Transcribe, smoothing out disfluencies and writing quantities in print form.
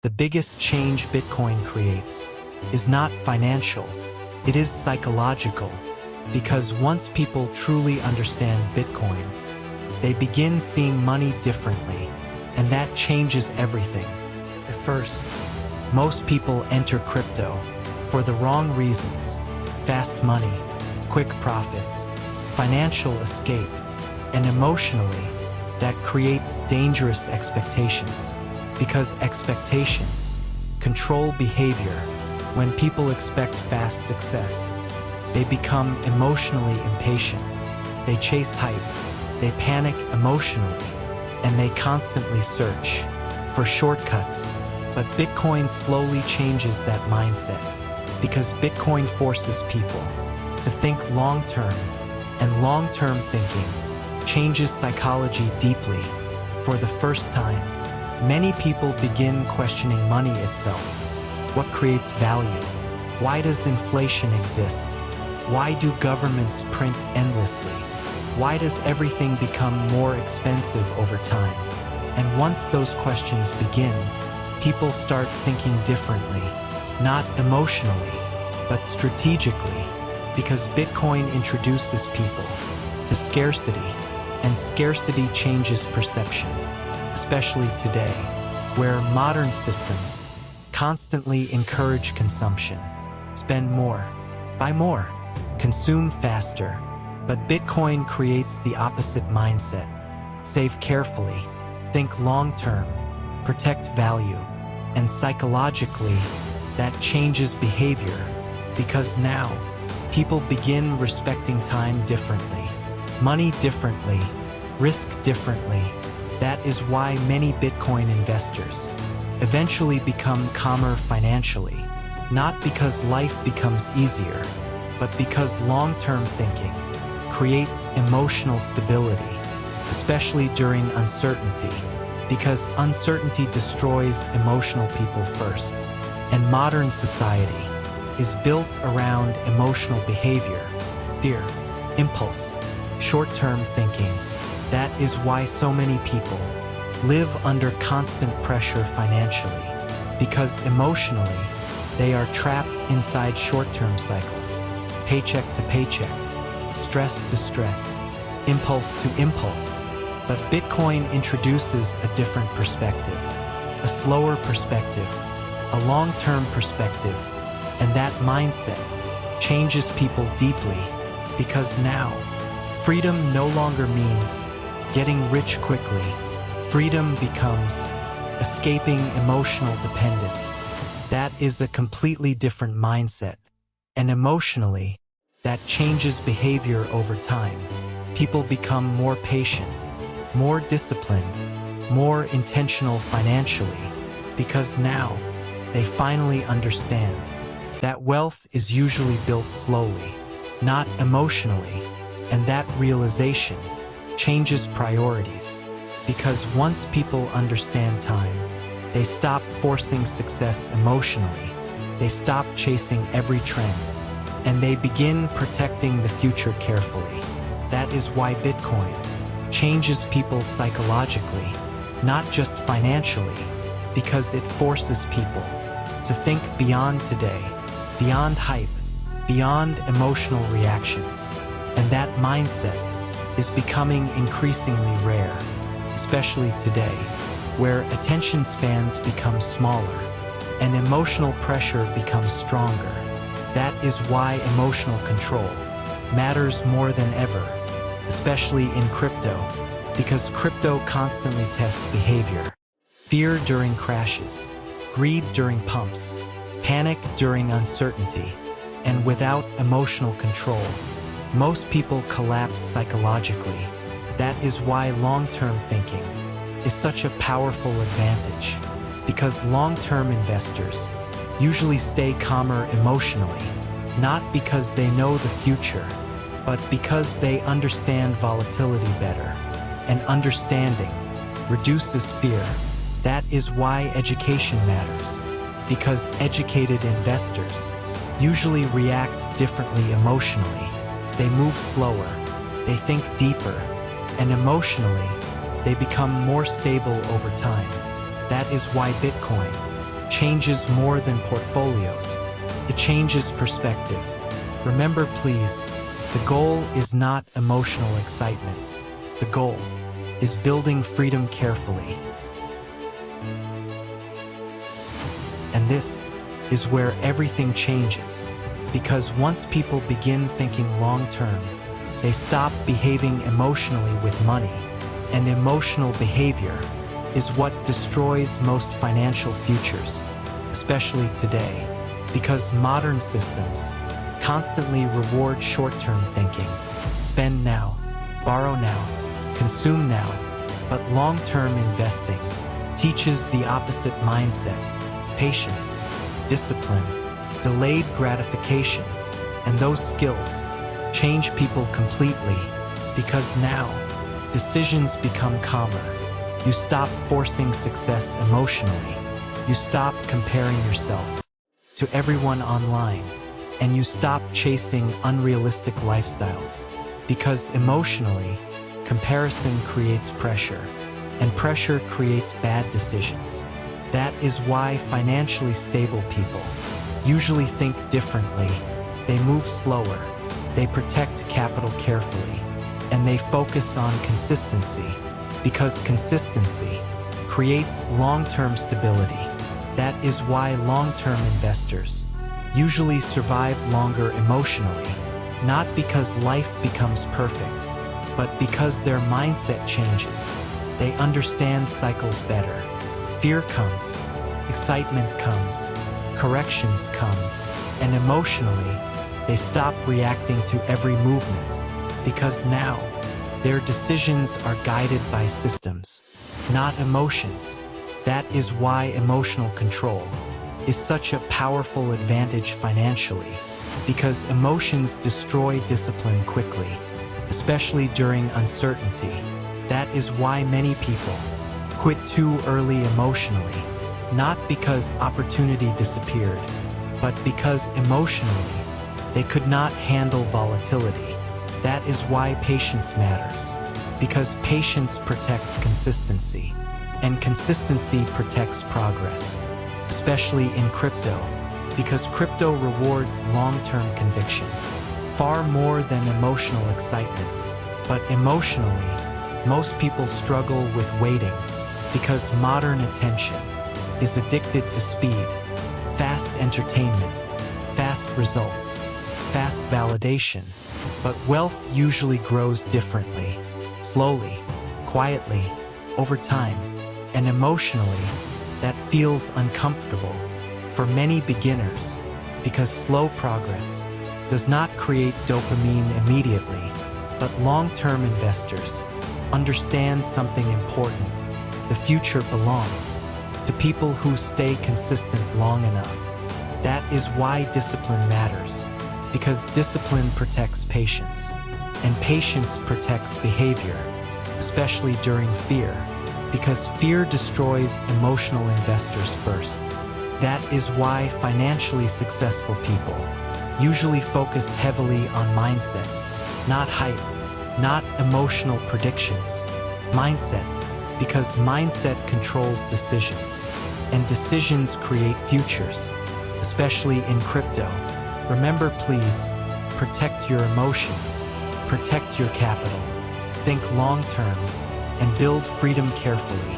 the biggest change Bitcoin creates is not financial, it is psychological. Because once people truly understand Bitcoin, they begin seeing money differently, and that changes everything. At first, most people enter crypto for the wrong reasons: fast money, quick profits, financial escape, and emotionally, that creates dangerous expectations. Because expectations control behavior. When people expect fast success, they become emotionally impatient. They chase hype, they panic emotionally, and they constantly search for shortcuts. But Bitcoin slowly changes that mindset, because Bitcoin forces people to think long-term, and long-term thinking changes psychology deeply. For the first time, many people begin questioning money itself. What creates value? Why does inflation exist? Why do governments print endlessly? Why does everything become more expensive over time? And once those questions begin, people start thinking differently, not emotionally, but strategically, because Bitcoin introduces people to scarcity, and scarcity changes perception, especially today, where modern systems constantly encourage consumption. Spend more, buy more, consume faster. But Bitcoin creates the opposite mindset. Save carefully, think long-term, protect value, and psychologically, that changes behavior, because now, people begin respecting time differently, money differently, risk differently. That is why many Bitcoin investors eventually become calmer financially, not because life becomes easier, but because long-term thinking creates emotional stability, especially during uncertainty, because uncertainty destroys emotional people first. And modern society is built around emotional behavior, fear, impulse, short-term thinking. That is why so many people live under constant pressure financially, because emotionally, they are trapped inside short-term cycles, paycheck to paycheck, stress to stress, impulse to impulse. But Bitcoin introduces a different perspective, a slower perspective, a long-term perspective, and that mindset changes people deeply, because now, freedom no longer means getting rich quickly. Freedom becomes escaping emotional dependence. That is a completely different mindset, and emotionally, that changes behavior over time. People become more patient, more disciplined, more intentional financially, because now they finally understand that wealth is usually built slowly, not emotionally, and that realization changes priorities, because once people understand time, they stop forcing success emotionally, they stop chasing every trend, and they begin protecting the future carefully. That is why Bitcoin changes people psychologically, not just financially, because it forces people to think beyond today, beyond hype, beyond emotional reactions. And that mindset is becoming increasingly rare, especially today, where attention spans become smaller and emotional pressure becomes stronger. That is why emotional control matters more than ever, especially in crypto, because crypto constantly tests behavior. Fear during crashes, greed during pumps, panic during uncertainty, and without emotional control, most people collapse psychologically. That is why long-term thinking is such a powerful advantage, because long-term investors usually stay calmer emotionally, not because they know the future, but because they understand volatility better, and understanding reduces fear. That is why education matters, because educated investors usually react differently emotionally. They move slower, they think deeper, and emotionally, they become more stable over time. That is why Bitcoin changes more than portfolios. It changes perspective. Remember, please, the goal is not emotional excitement. The goal is building freedom carefully. And this is where everything changes, because once people begin thinking long-term, they stop behaving emotionally with money, and emotional behavior is what destroys most financial futures, especially today, because modern systems constantly reward short-term thinking. Spend now, borrow now, consume now, but long-term investing teaches the opposite mindset: patience, discipline, delayed gratification, and those skills change people completely, because now decisions become calmer. You stop forcing success emotionally. You stop comparing yourself to everyone online, and you stop chasing unrealistic lifestyles, because emotionally, comparison creates pressure, and pressure creates bad decisions. That is why financially stable people usually think differently. They move slower, they protect capital carefully, and they focus on consistency, because consistency creates long-term stability. That is why long-term investors usually survive longer emotionally, not because life becomes perfect, but because their mindset changes. They understand cycles better. Fear comes, excitement comes, corrections come, and emotionally, they stop reacting to every movement, because now their decisions are guided by systems, not emotions. That is why emotional control is such a powerful advantage financially, because emotions destroy discipline quickly, especially during uncertainty. That is why many people quit too early emotionally, not because opportunity disappeared, but because emotionally they could not handle volatility. That is why patience matters, because patience protects consistency, and consistency protects progress, especially in crypto, because crypto rewards long-term conviction far more than emotional excitement. But emotionally, most people struggle with waiting, because modern attention is addicted to speed, fast entertainment, fast results, fast validation. But wealth usually grows differently, slowly, quietly, over time, and emotionally, that feels uncomfortable for many beginners, because slow progress does not create dopamine immediately. But long-term investors understand something important. The future belongs to people who stay consistent long enough. That is why discipline matters, because discipline protects patience, and patience protects behavior, especially during fear, because fear destroys emotional investors first. That is why financially successful people usually focus heavily on mindset, not hype, not emotional predictions. Mindset, because mindset controls decisions, and decisions create futures, especially in crypto. Remember, please, protect your emotions, protect your capital, think long-term, and build freedom carefully.